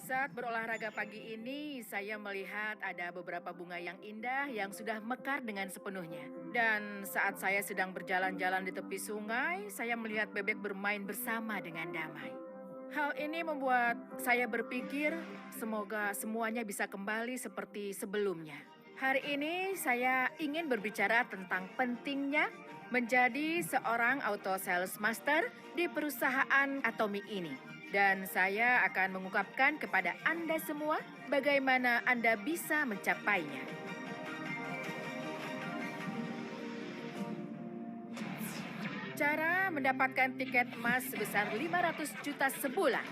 Saat berolahraga pagi ini, saya melihat ada beberapa bunga yang indah yang sudah mekar dengan sepenuhnya. Dan saat saya sedang berjalan-jalan di tepi sungai, saya melihat bebek bermain bersama dengan damai. Hal ini membuat saya berpikir, semoga semuanya bisa kembali seperti sebelumnya. Hari ini saya ingin berbicara tentang pentingnya menjadi seorang auto sales master di perusahaan Atomi ini. Dan saya akan mengungkapkan kepada Anda semua bagaimana Anda bisa mencapainya. Cara mendapatkan tiket emas sebesar 500 juta sebulan.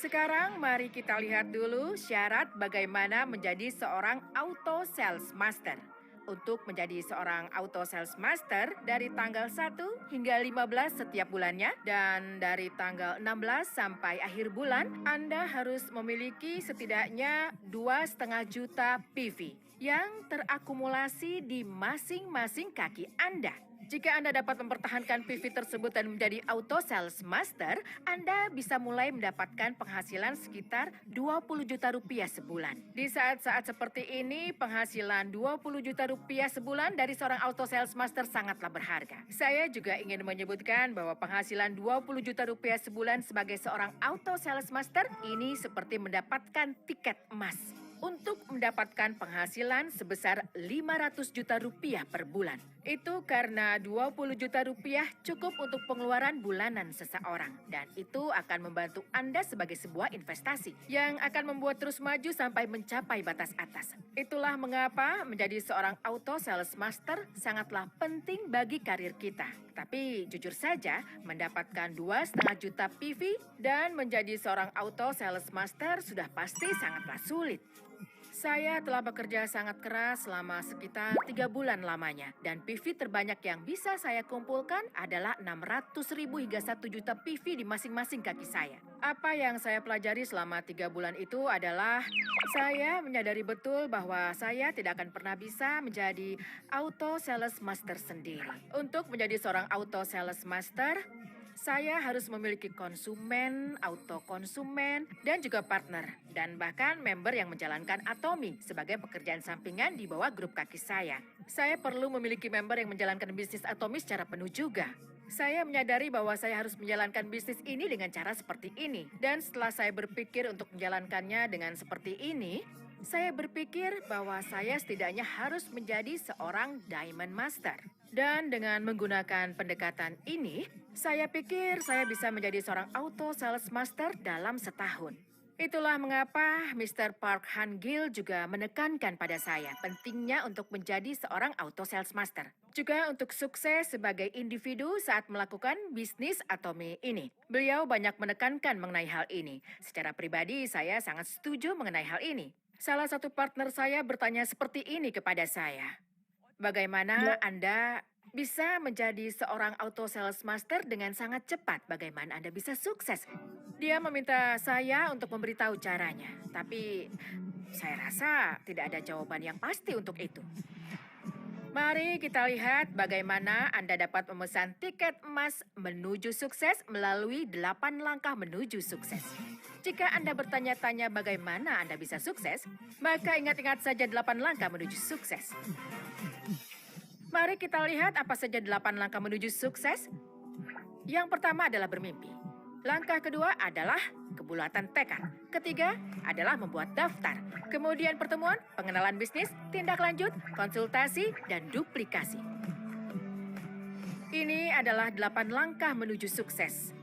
Sekarang mari kita lihat dulu syarat bagaimana menjadi seorang auto sales master. Untuk menjadi seorang auto sales master dari tanggal 1 hingga 15 setiap bulannya dan dari tanggal 16 sampai akhir bulan, Anda harus memiliki setidaknya 2,5 juta PV yang terakumulasi di masing-masing kaki Anda. Jika Anda dapat mempertahankan PV tersebut dan menjadi auto sales master, Anda bisa mulai mendapatkan penghasilan sekitar 20 juta rupiah sebulan. Di saat-saat seperti ini, penghasilan 20 juta rupiah sebulan dari seorang auto sales master sangatlah berharga. Saya juga ingin menyebutkan bahwa penghasilan 20 juta rupiah sebulan sebagai seorang auto sales master ini seperti mendapatkan tiket emas. Untuk mendapatkan penghasilan sebesar 500 juta rupiah per bulan. Itu karena 20 juta rupiah cukup untuk pengeluaran bulanan seseorang. Dan itu akan membantu Anda sebagai sebuah investasi yang akan membuat terus maju sampai mencapai batas atas. Itulah mengapa menjadi seorang auto sales master sangatlah penting bagi karir kita. Tapi jujur saja, mendapatkan 2,5 juta PV dan menjadi seorang auto sales master sudah pasti sangatlah sulit. Saya telah bekerja sangat keras selama sekitar 3 bulan lamanya. Dan PV terbanyak yang bisa saya kumpulkan adalah 600.000 hingga 1 juta PV di masing-masing kaki saya. Apa yang saya pelajari selama 3 bulan itu adalah saya menyadari betul bahwa saya tidak akan pernah bisa menjadi auto sales master sendiri. Untuk menjadi seorang auto sales master, saya harus memiliki konsumen, auto konsumen, dan juga partner. Dan bahkan member yang menjalankan Atomi sebagai pekerjaan sampingan di bawah grup kaki saya. Saya perlu memiliki member yang menjalankan bisnis Atomi secara penuh juga. Saya menyadari bahwa saya harus menjalankan bisnis ini dengan cara seperti ini. Dan setelah saya berpikir untuk menjalankannya dengan seperti ini, saya berpikir bahwa saya setidaknya harus menjadi seorang Diamond Master. Dan dengan menggunakan pendekatan ini, saya pikir saya bisa menjadi seorang auto sales master dalam setahun. Itulah mengapa Mr. Park Han-gil juga menekankan pada saya pentingnya untuk menjadi seorang auto sales master. Juga untuk sukses sebagai individu saat melakukan bisnis Atomi ini. Beliau banyak menekankan mengenai hal ini. Secara pribadi, saya sangat setuju mengenai hal ini. Salah satu partner saya bertanya seperti ini kepada saya. Bagaimana Anda bisa menjadi seorang auto sales master dengan sangat cepat? Bagaimana Anda bisa sukses? Dia meminta saya untuk memberitahu caranya. Tapi saya rasa tidak ada jawaban yang pasti untuk itu. Mari kita lihat bagaimana Anda dapat memesan tiket emas menuju sukses melalui 8 langkah menuju sukses. Jika Anda bertanya-tanya bagaimana Anda bisa sukses, maka ingat-ingat saja 8 langkah menuju sukses. Mari kita lihat apa saja 8 langkah menuju sukses. Yang pertama adalah bermimpi. Langkah kedua adalah kebulatan tekad. Ketiga adalah membuat daftar. Kemudian pertemuan, pengenalan bisnis, tindak lanjut, konsultasi, dan duplikasi. Ini adalah 8 langkah menuju sukses.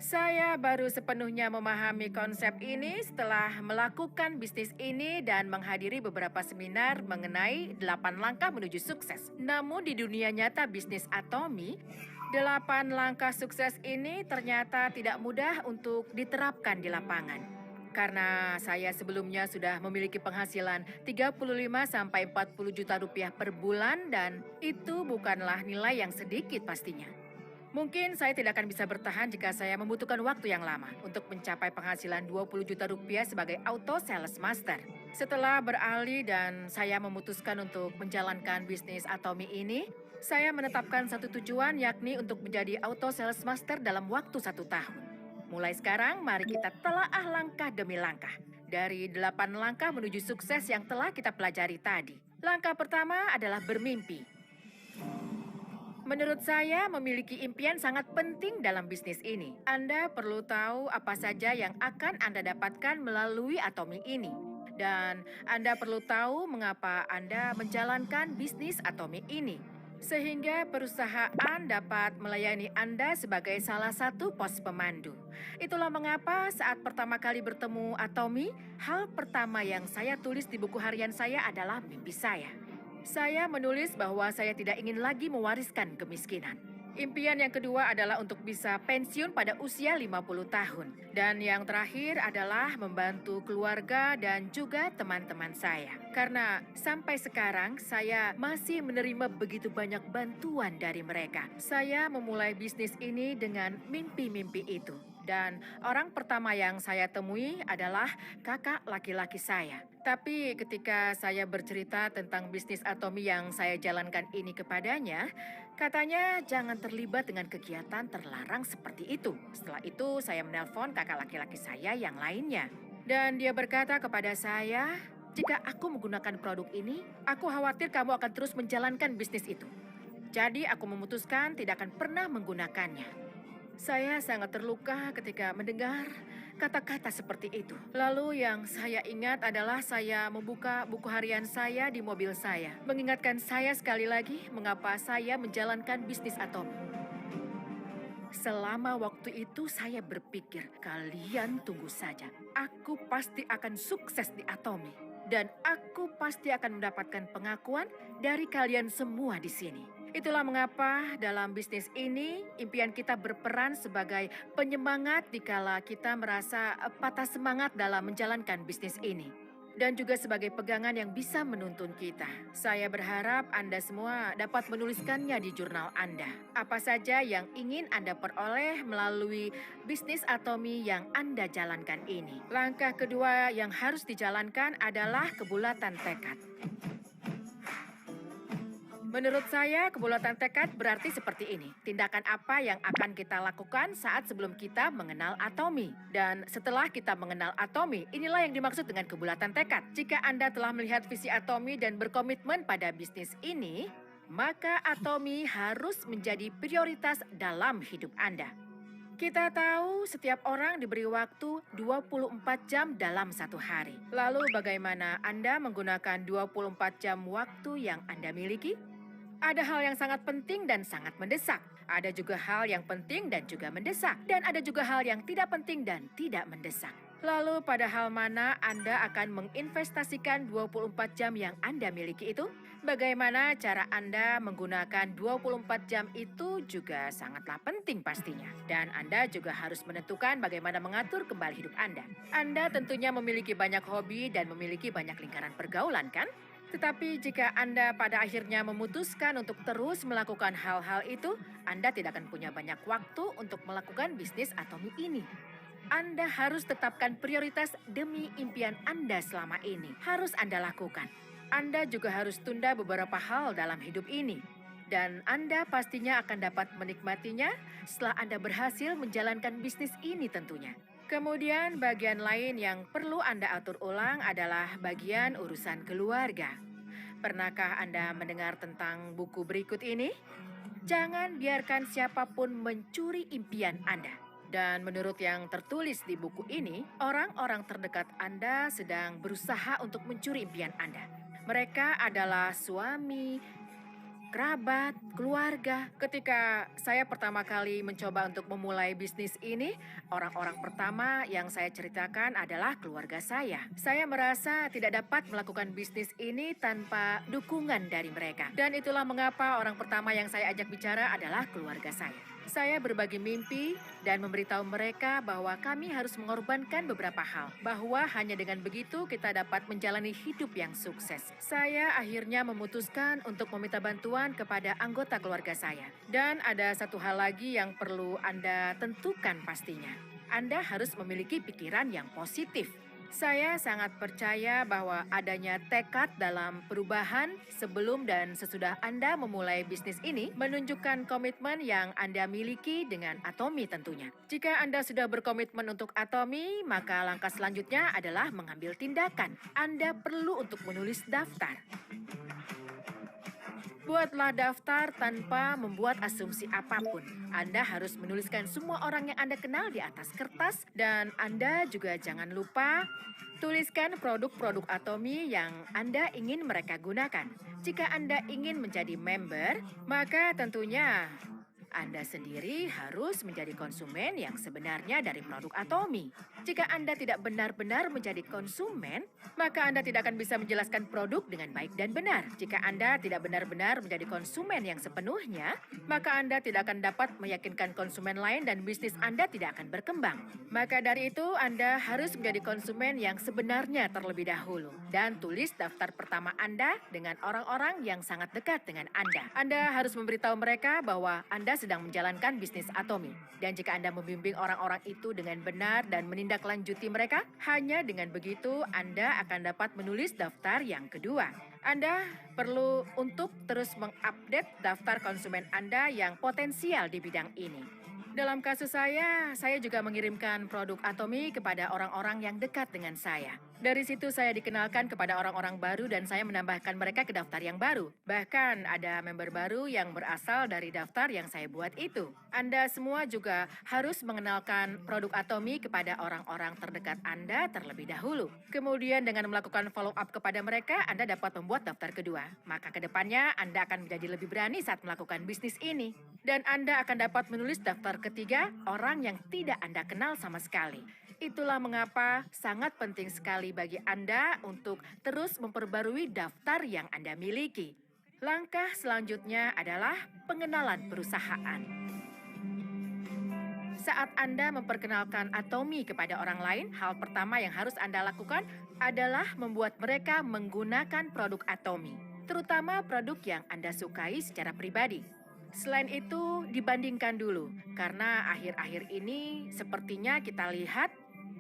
Saya baru sepenuhnya memahami konsep ini setelah melakukan bisnis ini dan menghadiri beberapa seminar mengenai 8 langkah menuju sukses. Namun di dunia nyata bisnis Atomi, 8 langkah sukses ini ternyata tidak mudah untuk diterapkan di lapangan. Karena saya sebelumnya sudah memiliki penghasilan 35-40 juta rupiah per bulan dan itu bukanlah nilai yang sedikit pastinya. Mungkin saya tidak akan bisa bertahan jika saya membutuhkan waktu yang lama untuk mencapai penghasilan 20 juta rupiah sebagai auto sales master. Setelah beralih dan saya memutuskan untuk menjalankan bisnis Atomi ini, saya menetapkan satu tujuan yakni untuk menjadi auto sales master dalam waktu 1 tahun. Mulai sekarang, mari kita telaah langkah demi langkah. Dari 8 langkah menuju sukses yang telah kita pelajari tadi. Langkah pertama adalah bermimpi. Menurut saya, memiliki impian sangat penting dalam bisnis ini. Anda perlu tahu apa saja yang akan Anda dapatkan melalui Atomi ini. Dan Anda perlu tahu mengapa Anda menjalankan bisnis Atomi ini. Sehingga perusahaan dapat melayani Anda sebagai salah satu pos pemandu. Itulah mengapa saat pertama kali bertemu Atomi, hal pertama yang saya tulis di buku harian saya adalah mimpi saya. Saya menulis bahwa saya tidak ingin lagi mewariskan kemiskinan. Impian yang kedua adalah untuk bisa pensiun pada usia 50 tahun. Dan yang terakhir adalah membantu keluarga dan juga teman-teman saya. Karena sampai sekarang saya masih menerima begitu banyak bantuan dari mereka. Saya memulai bisnis ini dengan mimpi-mimpi itu. Dan orang pertama yang saya temui adalah kakak laki-laki saya. Tapi ketika saya bercerita tentang bisnis Atomi yang saya jalankan ini kepadanya, katanya jangan terlibat dengan kegiatan terlarang seperti itu. Setelah itu saya menelpon kakak laki-laki saya yang lainnya. Dan dia berkata kepada saya, jika aku menggunakan produk ini, aku khawatir kamu akan terus menjalankan bisnis itu. Jadi aku memutuskan tidak akan pernah menggunakannya. Saya sangat terluka ketika mendengar kata-kata seperti itu. Lalu yang saya ingat adalah saya membuka buku harian saya di mobil saya. Mengingatkan saya sekali lagi mengapa saya menjalankan bisnis Atomi. Selama waktu itu saya berpikir, kalian tunggu saja. Aku pasti akan sukses di Atomi. Dan aku pasti akan mendapatkan pengakuan dari kalian semua di sini. Itulah mengapa dalam bisnis ini impian kita berperan sebagai penyemangat dikala kita merasa patah semangat dalam menjalankan bisnis ini. Dan juga sebagai pegangan yang bisa menuntun kita. Saya berharap Anda semua dapat menuliskannya di jurnal Anda. Apa saja yang ingin Anda peroleh melalui bisnis Atomi yang Anda jalankan ini. Langkah kedua yang harus dijalankan adalah kebulatan tekad. Menurut saya, kebulatan tekad berarti seperti ini. Tindakan apa yang akan kita lakukan saat sebelum kita mengenal Atomi. Dan setelah kita mengenal Atomi, inilah yang dimaksud dengan kebulatan tekad. Jika Anda telah melihat visi Atomi dan berkomitmen pada bisnis ini, maka Atomi harus menjadi prioritas dalam hidup Anda. Kita tahu setiap orang diberi waktu 24 jam dalam satu hari. Lalu bagaimana Anda menggunakan 24 jam waktu yang Anda miliki? Ada hal yang sangat penting dan sangat mendesak. Ada juga hal yang penting dan juga mendesak. Dan ada juga hal yang tidak penting dan tidak mendesak. Lalu pada hal mana Anda akan menginvestasikan 24 jam yang Anda miliki itu? Bagaimana cara Anda menggunakan 24 jam itu juga sangatlah penting pastinya. Dan Anda juga harus menentukan bagaimana mengatur kembali hidup Anda. Anda tentunya memiliki banyak hobi dan memiliki banyak lingkaran pergaulan, kan? Tetapi jika Anda pada akhirnya memutuskan untuk terus melakukan hal-hal itu, Anda tidak akan punya banyak waktu untuk melakukan bisnis Atomi ini. Anda harus tetapkan prioritas demi impian Anda selama ini. Harus Anda lakukan. Anda juga harus tunda beberapa hal dalam hidup ini. Dan Anda pastinya akan dapat menikmatinya setelah Anda berhasil menjalankan bisnis ini tentunya. Kemudian bagian lain yang perlu Anda atur ulang adalah bagian urusan keluarga. Pernahkah Anda mendengar tentang buku berikut ini? Jangan biarkan siapapun mencuri impian Anda. Dan menurut yang tertulis di buku ini, orang-orang terdekat Anda sedang berusaha untuk mencuri impian Anda. Mereka adalah suami, kerabat, keluarga. Ketika saya pertama kali mencoba untuk memulai bisnis ini, orang-orang pertama yang saya ceritakan adalah keluarga saya. Saya merasa tidak dapat melakukan bisnis ini tanpa dukungan dari mereka. Dan itulah mengapa orang pertama yang saya ajak bicara adalah keluarga saya. Saya berbagi mimpi dan memberitahu mereka bahwa kami harus mengorbankan beberapa hal. Bahwa hanya dengan begitu kita dapat menjalani hidup yang sukses. Saya akhirnya memutuskan untuk meminta bantuan kepada anggota keluarga saya. Dan ada satu hal lagi yang perlu Anda tentukan pastinya. Anda harus memiliki pikiran yang positif. Saya sangat percaya bahwa adanya tekad dalam perubahan sebelum dan sesudah Anda memulai bisnis ini menunjukkan komitmen yang Anda miliki dengan Atomi tentunya. Jika Anda sudah berkomitmen untuk Atomi, maka langkah selanjutnya adalah mengambil tindakan. Anda perlu untuk menulis daftar. Buatlah daftar tanpa membuat asumsi apapun. Anda harus menuliskan semua orang yang Anda kenal di atas kertas dan Anda juga jangan lupa tuliskan produk-produk Atomi yang Anda ingin mereka gunakan. Jika Anda ingin menjadi member, maka tentunya Anda sendiri harus menjadi konsumen yang sebenarnya dari produk Atomi. Jika Anda tidak benar-benar menjadi konsumen, maka Anda tidak akan bisa menjelaskan produk dengan baik dan benar. Jika Anda tidak benar-benar menjadi konsumen yang sepenuhnya, maka Anda tidak akan dapat meyakinkan konsumen lain dan bisnis Anda tidak akan berkembang. Maka dari itu, Anda harus menjadi konsumen yang sebenarnya terlebih dahulu. Dan tulis daftar pertama Anda dengan orang-orang yang sangat dekat dengan Anda. Anda harus memberitahu mereka bahwa Anda sedang menjalankan bisnis Atomi. Dan jika Anda membimbing orang-orang itu dengan benar dan menindaklanjuti mereka, hanya dengan begitu Anda akan dapat menulis daftar yang kedua. Anda perlu untuk terus mengupdate daftar konsumen Anda yang potensial di bidang ini. Dalam kasus saya juga mengirimkan produk Atomi kepada orang-orang yang dekat dengan saya. Dari situ saya dikenalkan kepada orang-orang baru dan saya menambahkan mereka ke daftar yang baru. Bahkan ada member baru yang berasal dari daftar yang saya buat itu. Anda semua juga harus mengenalkan produk Atomi kepada orang-orang terdekat Anda terlebih dahulu. Kemudian dengan melakukan follow up kepada mereka, Anda dapat membuat daftar kedua. Maka ke depannya Anda akan menjadi lebih berani saat melakukan bisnis ini. Dan Anda akan dapat menulis daftar ketiga orang yang tidak Anda kenal sama sekali. Itulah mengapa sangat penting sekali bagi Anda untuk terus memperbarui daftar yang Anda miliki. Langkah selanjutnya adalah pengenalan perusahaan. Saat Anda memperkenalkan Atomi kepada orang lain, hal pertama yang harus Anda lakukan adalah membuat mereka menggunakan produk Atomi, terutama produk yang Anda sukai secara pribadi. Selain itu, dibandingkan dulu, karena akhir-akhir ini sepertinya kita lihat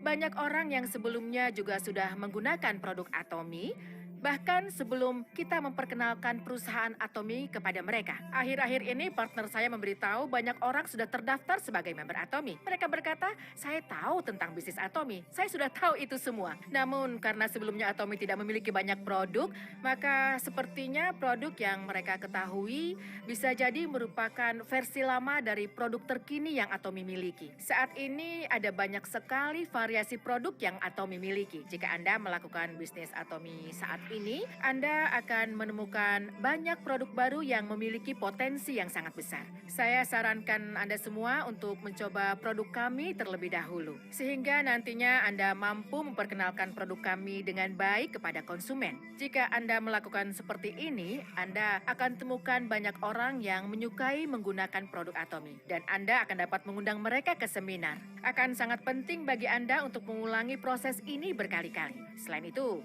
banyak orang yang sebelumnya juga sudah menggunakan produk Atomi, bahkan sebelum kita memperkenalkan perusahaan Atomi kepada mereka. Akhir-akhir ini partner saya memberitahu banyak orang sudah terdaftar sebagai member Atomi. Mereka berkata, saya tahu tentang bisnis Atomi, saya sudah tahu itu semua. Namun karena sebelumnya Atomi tidak memiliki banyak produk, maka sepertinya produk yang mereka ketahui bisa jadi merupakan versi lama dari produk terkini yang Atomi miliki. Saat ini ada banyak sekali variasi produk yang Atomi miliki. Jika Anda melakukan bisnis Atomi saat ini, Anda akan menemukan banyak produk baru yang memiliki potensi yang sangat besar. Saya sarankan Anda semua untuk mencoba produk kami terlebih dahulu, sehingga nantinya Anda mampu memperkenalkan produk kami dengan baik kepada konsumen. Jika Anda melakukan seperti ini, Anda akan temukan banyak orang yang menyukai menggunakan produk Atomi, dan Anda akan dapat mengundang mereka ke seminar. Akan sangat penting bagi Anda untuk mengulangi proses ini berkali-kali. Selain itu,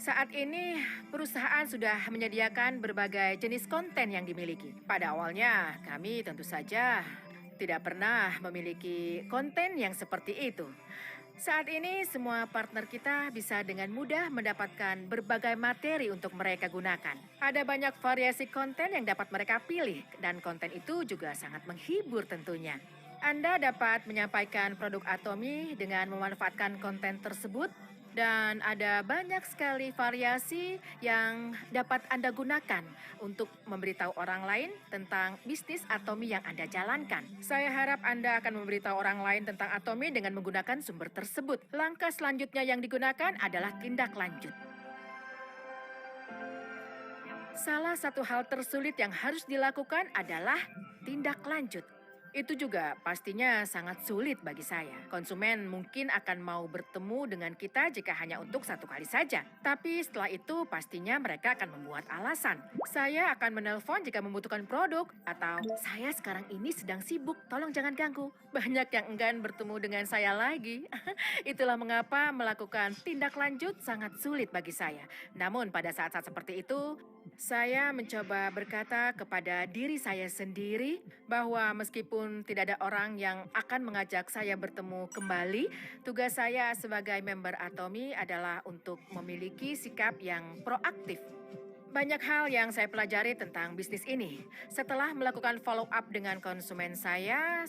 saat ini, perusahaan sudah menyediakan berbagai jenis konten yang dimiliki. Pada awalnya, kami tentu saja tidak pernah memiliki konten yang seperti itu. Saat ini, semua partner kita bisa dengan mudah mendapatkan berbagai materi untuk mereka gunakan. Ada banyak variasi konten yang dapat mereka pilih, dan konten itu juga sangat menghibur tentunya. Anda dapat menyampaikan produk Atomi dengan memanfaatkan konten tersebut, dan ada banyak sekali variasi yang dapat Anda gunakan untuk memberitahu orang lain tentang bisnis Atomi yang Anda jalankan. Saya harap Anda akan memberitahu orang lain tentang Atomi dengan menggunakan sumber tersebut. Langkah selanjutnya yang digunakan adalah tindak lanjut. Salah satu hal tersulit yang harus dilakukan adalah tindak lanjut. Itu juga pastinya sangat sulit bagi saya. Konsumen mungkin akan mau bertemu dengan kita jika hanya untuk satu kali saja. Tapi setelah itu pastinya mereka akan membuat alasan. Saya akan menelpon jika membutuhkan produk, atau saya sekarang ini sedang sibuk, tolong jangan ganggu. Banyak yang enggan bertemu dengan saya lagi. Itulah mengapa melakukan tindak lanjut sangat sulit bagi saya. Namun pada saat-saat seperti itu, Saya mencoba berkata kepada diri saya sendiri bahwa meskipun tidak ada orang yang akan mengajak saya bertemu kembali, tugas saya sebagai member Atomi adalah untuk memiliki sikap yang proaktif. Banyak hal yang saya pelajari tentang bisnis ini. Setelah melakukan follow up dengan konsumen saya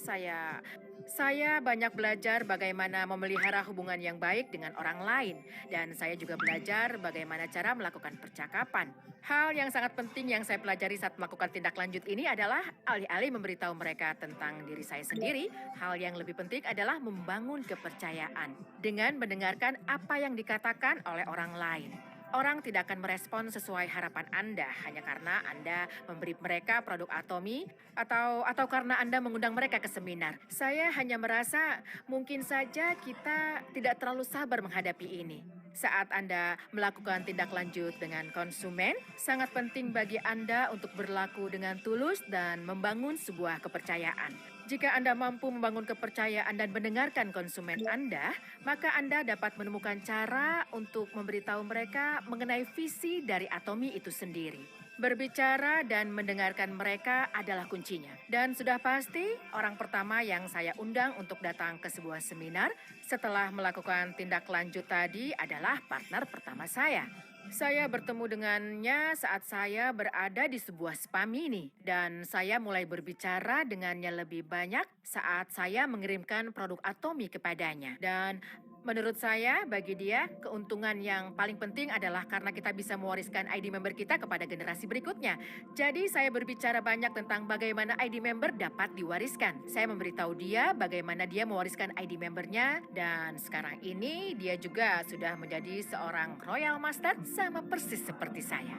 banyak belajar bagaimana memelihara hubungan yang baik dengan orang lain dan saya juga belajar bagaimana cara melakukan percakapan. Hal yang sangat penting yang saya pelajari saat melakukan tindak lanjut ini adalah alih-alih memberitahu mereka tentang diri saya sendiri, hal yang lebih penting adalah membangun kepercayaan dengan mendengarkan apa yang dikatakan oleh orang lain. Orang tidak akan merespon sesuai harapan Anda hanya karena Anda memberi mereka produk Atomi atau karena Anda mengundang mereka ke seminar. Saya hanya merasa mungkin saja kita tidak terlalu sabar menghadapi ini. Saat Anda melakukan tindak lanjut dengan konsumen, sangat penting bagi Anda untuk berlaku dengan tulus dan membangun sebuah kepercayaan. Jika Anda mampu membangun kepercayaan dan mendengarkan konsumen Anda, maka Anda dapat menemukan cara untuk memberitahu mereka mengenai visi dari Atomi itu sendiri. Berbicara dan mendengarkan mereka adalah kuncinya. Dan sudah pasti, orang pertama yang saya undang untuk datang ke sebuah seminar setelah melakukan tindak lanjut tadi adalah partner pertama saya. Saya bertemu dengannya saat saya berada di sebuah spa mini dan saya mulai berbicara dengannya lebih banyak saat saya mengirimkan produk Atomi kepadanya. Dan menurut saya, bagi dia, keuntungan yang paling penting adalah karena kita bisa mewariskan ID member kita kepada generasi berikutnya. Jadi saya berbicara banyak tentang bagaimana ID member dapat diwariskan. Saya memberitahu dia bagaimana dia mewariskan ID membernya dan sekarang ini dia juga sudah menjadi seorang Royal Master sama persis seperti saya.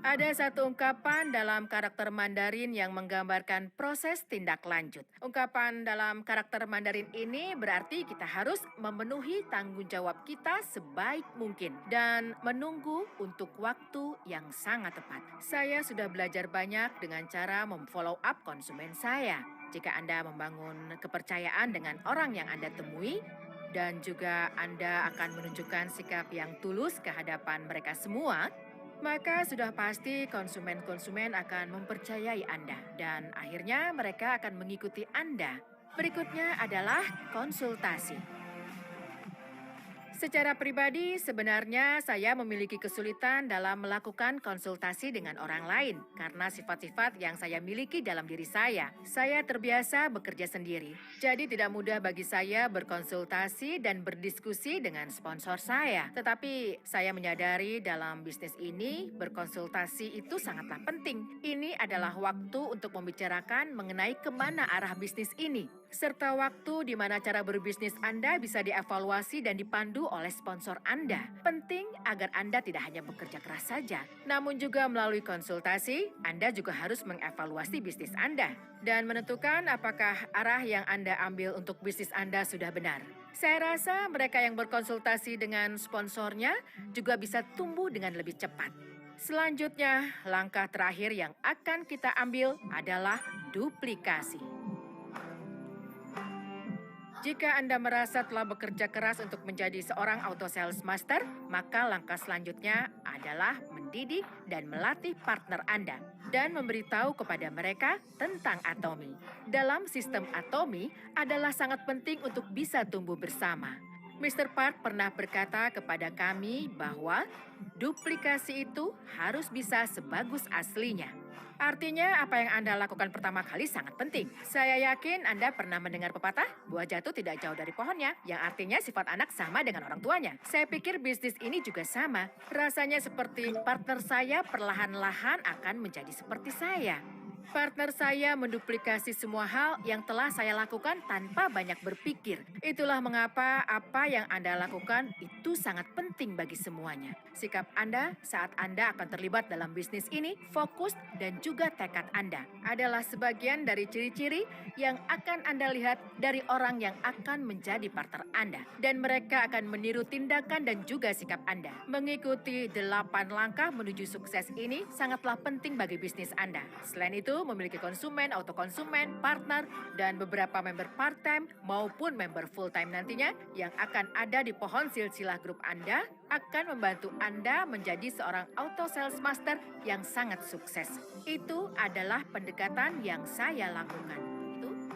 Ada satu ungkapan dalam karakter Mandarin yang menggambarkan proses tindak lanjut. Ungkapan dalam karakter Mandarin ini berarti kita harus memenuhi tanggung jawab kita sebaik mungkin dan menunggu untuk waktu yang sangat tepat. Saya sudah belajar banyak dengan cara memfollow up konsumen saya. Jika Anda membangun kepercayaan dengan orang yang Anda temui, dan juga Anda akan menunjukkan sikap yang tulus ke hadapan mereka semua, maka sudah pasti konsumen-konsumen akan mempercayai Anda dan akhirnya mereka akan mengikuti Anda. Berikutnya adalah konsultasi. Secara pribadi, sebenarnya saya memiliki kesulitan dalam melakukan konsultasi dengan orang lain karena sifat-sifat yang saya miliki dalam diri saya. Saya terbiasa bekerja sendiri, jadi tidak mudah bagi saya berkonsultasi dan berdiskusi dengan sponsor saya. Tetapi saya menyadari dalam bisnis ini, berkonsultasi itu sangatlah penting. Ini adalah waktu untuk membicarakan mengenai kemana arah bisnis ini, serta waktu di mana cara berbisnis Anda bisa dievaluasi dan dipandu oleh sponsor Anda. Penting agar Anda tidak hanya bekerja keras saja, namun juga melalui konsultasi, Anda juga harus mengevaluasi bisnis Anda dan menentukan apakah arah yang Anda ambil untuk bisnis Anda sudah benar. Saya rasa mereka yang berkonsultasi dengan sponsornya juga bisa tumbuh dengan lebih cepat. Selanjutnya, langkah terakhir yang akan kita ambil adalah duplikasi. Jika Anda merasa telah bekerja keras untuk menjadi seorang auto sales master, maka langkah selanjutnya adalah mendidik dan melatih partner Anda dan memberitahu kepada mereka tentang Atomi. Dalam sistem Atomi adalah sangat penting untuk bisa tumbuh bersama. Mr. Park pernah berkata kepada kami bahwa duplikasi itu harus bisa sebagus aslinya. Artinya apa yang Anda lakukan pertama kali sangat penting. Saya yakin Anda pernah mendengar pepatah, buah jatuh tidak jauh dari pohonnya, yang artinya sifat anak sama dengan orang tuanya. Saya pikir bisnis ini juga sama. Rasanya seperti partner saya perlahan-lahan akan menjadi seperti saya. Partner saya menduplikasi semua hal yang telah saya lakukan tanpa banyak berpikir. Itulah mengapa apa yang Anda lakukan itu sangat penting bagi semuanya. Sikap Anda saat Anda akan terlibat dalam bisnis ini, fokus dan juga tekad Anda adalah sebagian dari ciri-ciri yang akan Anda lihat dari orang yang akan menjadi partner Anda. Dan mereka akan meniru tindakan dan juga sikap Anda. Mengikuti 8 langkah menuju sukses ini sangatlah penting bagi bisnis Anda. Selain itu, perlu memiliki konsumen, autokonsumen, partner, dan beberapa member part-time maupun member full-time nantinya yang akan ada di pohon silsilah grup Anda akan membantu Anda menjadi seorang auto sales master yang sangat sukses. Itu adalah pendekatan yang saya lakukan.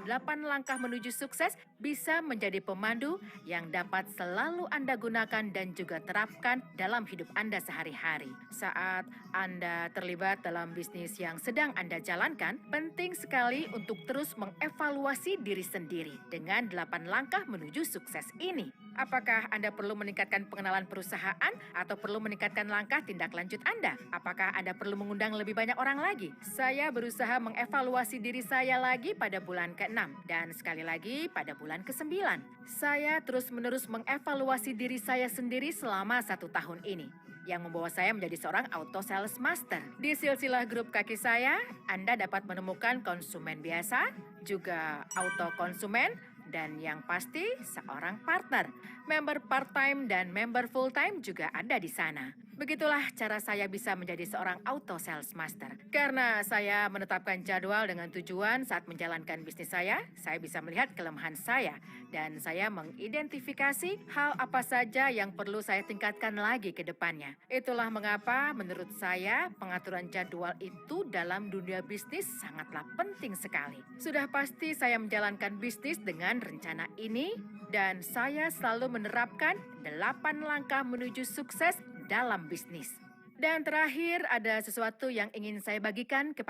8 langkah menuju sukses bisa menjadi pemandu yang dapat selalu Anda gunakan dan juga terapkan dalam hidup Anda sehari-hari. Saat Anda terlibat dalam bisnis yang sedang Anda jalankan, penting sekali untuk terus mengevaluasi diri sendiri dengan 8 langkah menuju sukses ini. Apakah Anda perlu meningkatkan pengenalan perusahaan atau perlu meningkatkan langkah tindak lanjut Anda? Apakah Anda perlu mengundang lebih banyak orang lagi? Saya berusaha mengevaluasi diri saya lagi pada bulan ke-6 dan sekali lagi pada bulan ke-9. Saya terus-menerus mengevaluasi diri saya sendiri selama 1 tahun ini yang membawa saya menjadi seorang auto sales master. Di silsilah grup kaki saya, Anda dapat menemukan konsumen biasa, juga auto konsumen, dan yang pasti seorang partner. Member part-time dan member full-time juga ada di sana. Begitulah cara saya bisa menjadi seorang auto sales master. Karena saya menetapkan jadwal dengan tujuan saat menjalankan bisnis saya bisa melihat kelemahan saya. Dan saya mengidentifikasi hal apa saja yang perlu saya tingkatkan lagi ke depannya. Itulah mengapa menurut saya pengaturan jadwal itu dalam dunia bisnis sangatlah penting sekali. Sudah pasti saya menjalankan bisnis dengan rencana ini dan saya selalu menerapkan 8 langkah menuju sukses dalam bisnis. Dan terakhir ada sesuatu yang ingin saya bagikan kepada